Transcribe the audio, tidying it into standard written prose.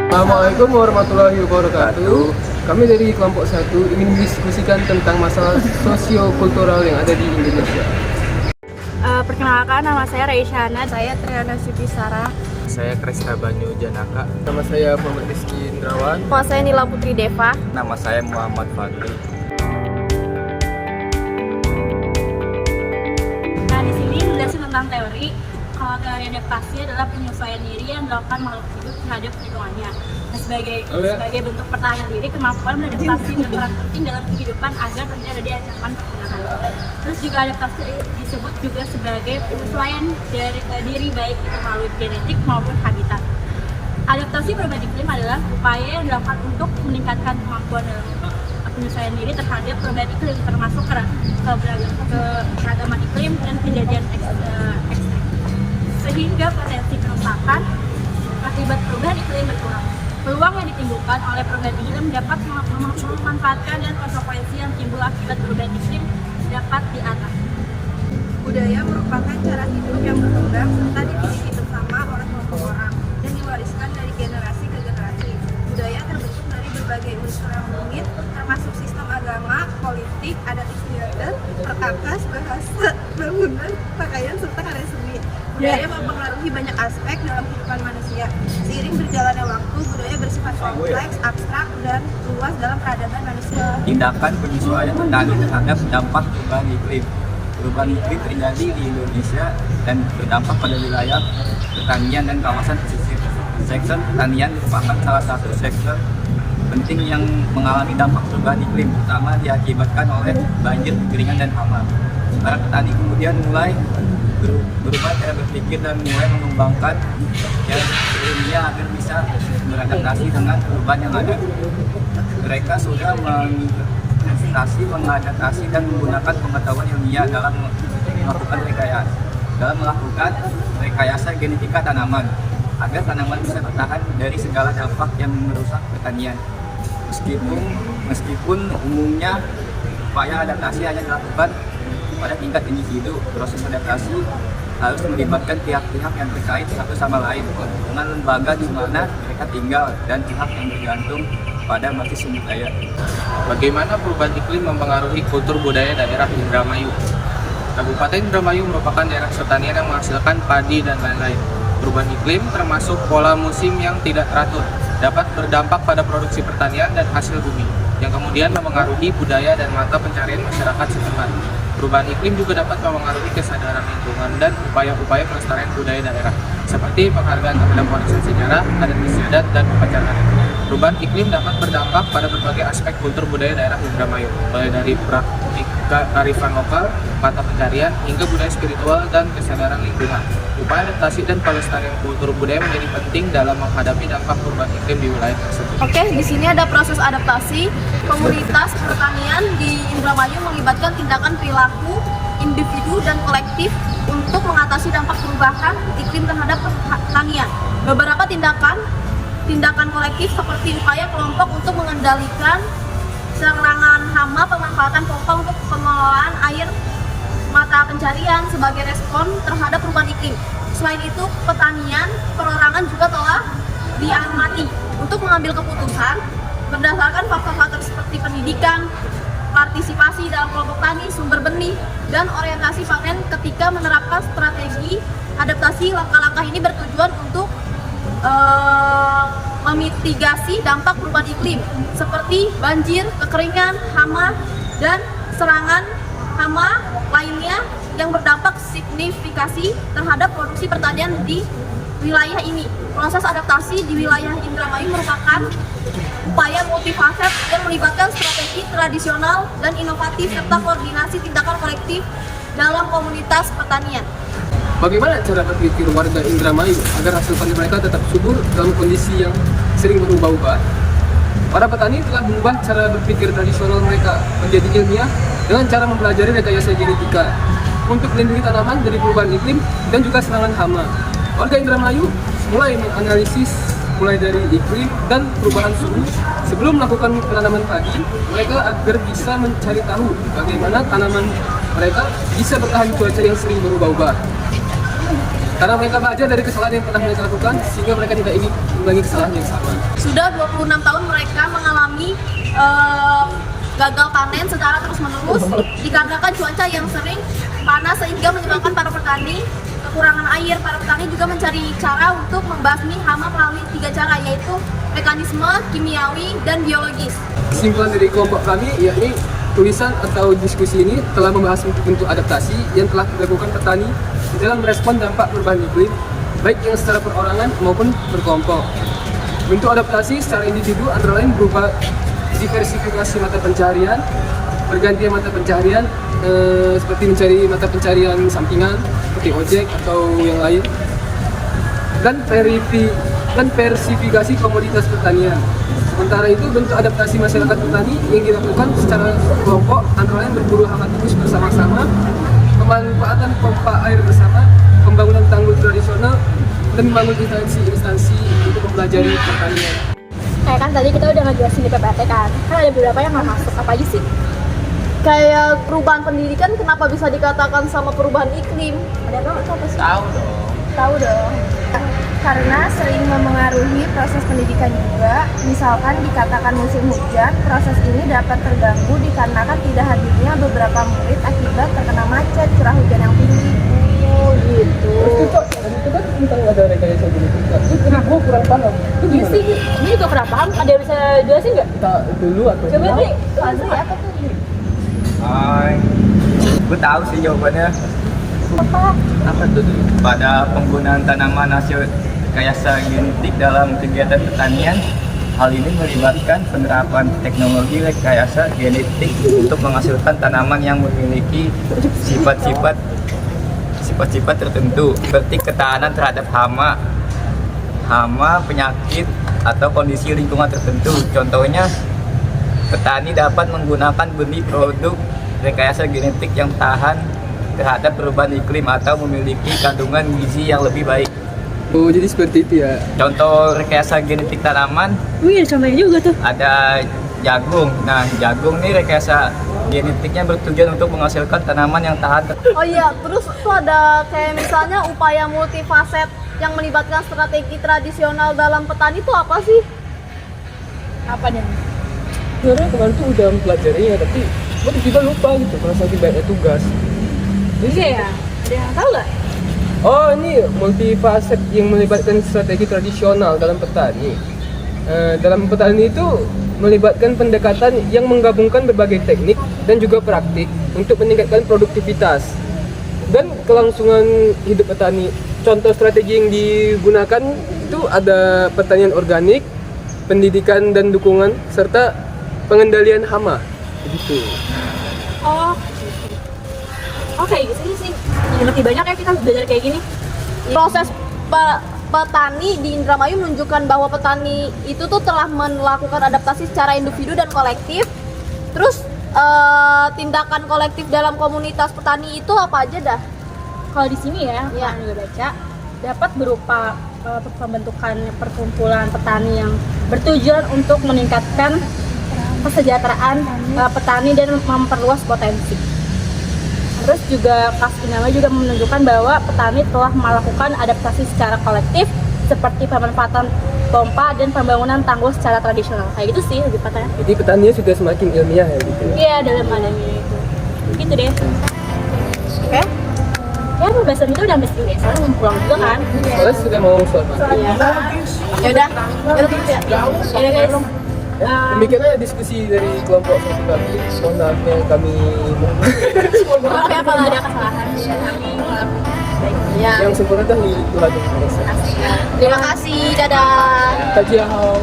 Assalamualaikum warahmatullahi wabarakatuh. Kami dari kelompok 1 ingin mendiskusikan tentang masalah sosio-kultural yang ada di Indonesia. Perkenalkan, nama saya Raisyana. Saya Triana Siti Sarah. Saya Krista Banyu Janaka. Nama saya Muhammad Rizky Indrawan. Nama saya Nila Putri Deva. Nama saya Muhammad Fadli. Nah, di sini menjelaskan tentang teori. Kalau teori adaptasi adalah penyesuaian diri yang dilakukan makhluk hidup terhadap lingkungannya. Nah, sebagai bentuk pertahanan diri, kemampuan beradaptasi berperan penting dalam kehidupan agar tidak ada ancaman kepunahan. Terus juga adaptasi disebut juga sebagai penyesuaian dari diri baik itu melalui genetik maupun habitat. Adaptasi perubahan iklim adalah upaya yang dilakukan untuk meningkatkan kemampuan dalam penyesuaian diri terhadap perubahan iklim, termasuk keragaman iklim dan kejadian ekstrem, sehingga potensi kerusakan akibat perubahan iklim berkurang. Peluang yang ditimbulkan oleh perubahan iklim dapat memanfaatkan dan konsekuensi yang timbul akibat perubahan iklim dapat diatasi. Budaya merupakan cara hidup yang berkembang serta dimiliki bersama oleh kelompok orang dan diwariskan dari generasi ke generasi. Budaya terbentuk dari berbagai unsur yang rumit, termasuk sistem agama, politik, adat istiadat, perkakas, bahasa, bangunan, pakaian, serta karya seni. Budaya mempengaruhi banyak aspek dalam kehidupan manusia. Seiring berjalannya waktu, budaya bersifat kompleks, abstrak, dan luas dalam peradaban manusia. Tindakan penyesuaian petani terhadap dampak perubahan iklim. Perubahan iklim terjadi di Indonesia dan berdampak pada wilayah pertanian dan kawasan pesisir. Sektor pertanian merupakan salah satu sektor penting yang mengalami dampak perubahan iklim, terutama diakibatkan oleh banjir, kekeringan, dan hama. Para petani kemudian mulai berubah cara berpikir dan mulai mengembangkan cara ilmiah agar bisa beradaptasi dengan perubahan yang ada. Mereka sudah mengadaptasi dan menggunakan pengetahuan ilmiah dalam melakukan rekayasa genetika tanaman agar tanaman bisa bertahan dari segala dampak yang merusak pertanian. Meskipun umumnya upaya adaptasi hanya dilakukan pada tingkat individu, proses adaptasi harus melibatkan pihak-pihak yang terkait satu sama lain dengan lembaga di mana mereka tinggal dan pihak yang bergantung pada basis sumber daya. Bagaimana perubahan iklim mempengaruhi kultur budaya daerah Indramayu? Kabupaten Indramayu merupakan daerah pertanian yang menghasilkan padi dan lain-lain. Perubahan iklim termasuk pola musim yang tidak teratur, dapat berdampak pada produksi pertanian dan hasil bumi, yang kemudian mempengaruhi budaya dan mata pencarian masyarakat setempat. Perubahan iklim juga dapat mempengaruhi kesadaran lingkungan dan upaya-upaya pelestarian budaya daerah, seperti penghargaan terhadap warisan sejarah, adat istiadat, dan upacara adat. Perubahan iklim dapat berdampak pada berbagai aspek kultur budaya daerah Indramayu, mulai dari praktik kearifan lokal, mata pencarian, hingga budaya spiritual dan kesadaran lingkungan. Upaya adaptasi dan pelestarian kultur budaya menjadi penting dalam menghadapi dampak perubahan iklim di wilayah tersebut. Oke, di sini ada proses adaptasi. Komunitas pertanian di Indramayu melibatkan tindakan perilaku individu dan kolektif untuk mengatasi dampak perubahan iklim terhadap pertanian. Beberapa tindakan kolektif seperti upaya kelompok untuk mengendalikan serangan hama, pemanfaatan pompa untuk pengelolaan air mata pencarian sebagai respon terhadap perubahan iklim. Selain itu, perorangan juga telah diamati untuk mengambil keputusan berdasarkan faktor-faktor seperti pendidikan, partisipasi dalam kelompok tani, sumber benih, dan orientasi panen. Ketika menerapkan strategi adaptasi, langkah-langkah ini bertujuan untuk memitigasi dampak perubahan iklim seperti banjir, kekeringan, hama, dan serangan hama lainnya yang berdampak signifikasi terhadap produksi pertanian di wilayah ini. Proses adaptasi di wilayah Indramayu merupakan upaya multifaset yang melibatkan strategi tradisional dan inovatif serta koordinasi tindakan kolektif dalam komunitas pertanian. Bagaimana cara berpikir warga Indramayu agar hasil panen mereka tetap subur dalam kondisi yang sering berubah-ubah? Para petani telah mengubah cara berpikir tradisional mereka menjadi ilmiah dengan cara mempelajari rekayasa genetika untuk melindungi tanaman dari perubahan iklim dan juga serangan hama. Warga Indramayu mulai menganalisis mulai dari iklim dan perubahan suhu sebelum melakukan penanaman padi mereka agar bisa mencari tahu bagaimana tanaman mereka bisa bertahan cuaca yang sering berubah-ubah. Karena mereka belajar dari kesalahan yang pernah mereka lakukan, sehingga mereka tidak ingin mengulangi kesalahan yang sama. Sudah 26 tahun mereka mengalami gagal panen secara terus-menerus dikarenakan cuaca yang sering panas sehingga menyebabkan para petani kekurangan air. Para petani juga mencari cara untuk membasmi hama melalui 3 cara, yaitu mekanisme, kimiawi, dan biologis. Kesimpulan dari kelompok kami yakni tulisan atau diskusi ini telah membahas bentuk adaptasi yang telah dilakukan petani dalam merespon dampak perubahan iklim, baik yang secara perorangan maupun berkelompok. Bentuk adaptasi secara individu antara lain berupa diversifikasi mata pencaharian, pergantian mata pencaharian, seperti mencari mata pencaharian sampingan seperti ojek atau yang lain, dan diversifikasi komoditas pertanian. Sementara itu bentuk adaptasi masyarakat petani yang dilakukan secara kelompok antara lain berburu hama tikus bersama-sama, pemanfaatan pompa air bersama, pembangunan tanggul tradisional, dan membangun instansi untuk mempelajari pertanian. Kayak kan tadi kita udah ngejelasin di PPT kan ada beberapa yang nggak masuk, apa aja sih? Kayak perubahan pendidikan, kenapa bisa dikatakan sama perubahan iklim? Ada apa apa sih? Tahu dong. Tahu dong. Karena sering memengaruhi proses pendidikan juga. Misalkan dikatakan musim hujan, proses ini dapat terganggu dikarenakan tidak hadirnya beberapa murid akibat terkena macet, curah hujan yang tinggi. Oh gitu. Itu kan tentang ada rekayasa genetika. Itu kenapa kurang paham? Itu Iya sih, ini juga kurang paham. Ada yang bisa jelasin nggak? Kita dulu atau Coba sekarang? nih, Azri apa tuh? Gue tahu sih jawabannya. Apa tuh? Pada penggunaan tanaman hasil rekayasa genetik dalam kegiatan pertanian, hal ini melibatkan penerapan teknologi rekayasa genetik untuk menghasilkan tanaman yang memiliki sifat-sifat tertentu seperti ketahanan terhadap hama, penyakit, atau kondisi lingkungan tertentu. Contohnya, petani dapat menggunakan benih produk rekayasa genetik yang tahan terhadap perubahan iklim atau memiliki kandungan gizi yang lebih baik. Oh, jadi seperti itu ya. Contoh rekayasa genetik tanaman Wih, contohnya juga tuh. ada jagung. Nah, jagung ini rekayasa genetiknya bertujuan untuk menghasilkan tanaman yang tahan. Oh iya, terus tuh ada kayak misalnya upaya multifaset yang melibatkan strategi tradisional dalam petani itu apa sih? Apa nih? Sebenarnya kemarin tuh udah mempelajari ya, tapi gue tiba-tiba lupa gitu karena saking banyaknya tugas. Iya ya. Ada yang tahu nggak? Oh, ini multifaset yang melibatkan strategi tradisional dalam petani. Dalam petani itu melibatkan pendekatan yang menggabungkan berbagai teknik dan juga praktik untuk meningkatkan produktivitas dan kelangsungan hidup petani. Contoh strategi yang digunakan itu ada pertanian organik, pendidikan dan dukungan, serta pengendalian hama. Begitu. Oh. Oke, gitu sih. Jadi lebih banyak ya kita belajar kayak gini. Proses petani di Indramayu menunjukkan bahwa petani itu tuh telah melakukan adaptasi secara individu dan kolektif. Terus tindakan kolektif dalam komunitas petani itu apa aja dah? Kalau di sini ya, Iya. yang juga baca dapat berupa pembentukan perkumpulan petani yang bertujuan untuk meningkatkan kesejahteraan petani dan memperluas potensi. Terus juga kasus Indramayu juga menunjukkan bahwa petani telah melakukan adaptasi secara kolektif seperti pemanfaatan pompa dan pembangunan tanggul secara tradisional. Kayak gitu sih lebih tepatnya. Jadi petaninya sudah semakin ilmiah ya gitu. Iya, dalam adanya itu. Gitu deh. Oke. Ya, pembahasan itu udah habis juga. Soalnya mau pulang juga kan. Soalnya sudah mau sholat maghrib. Iya. Ya udah tutup ya. Ya udah guys. Demikian aja diskusi dari kelompok satu kami. Mohon maaf yang kami Maaf ya kalau ada kesalahan. Ya. yang sempurna dah di Tuhan Yang Maha Esa. Terima kasih. Dadah. Tajiahau.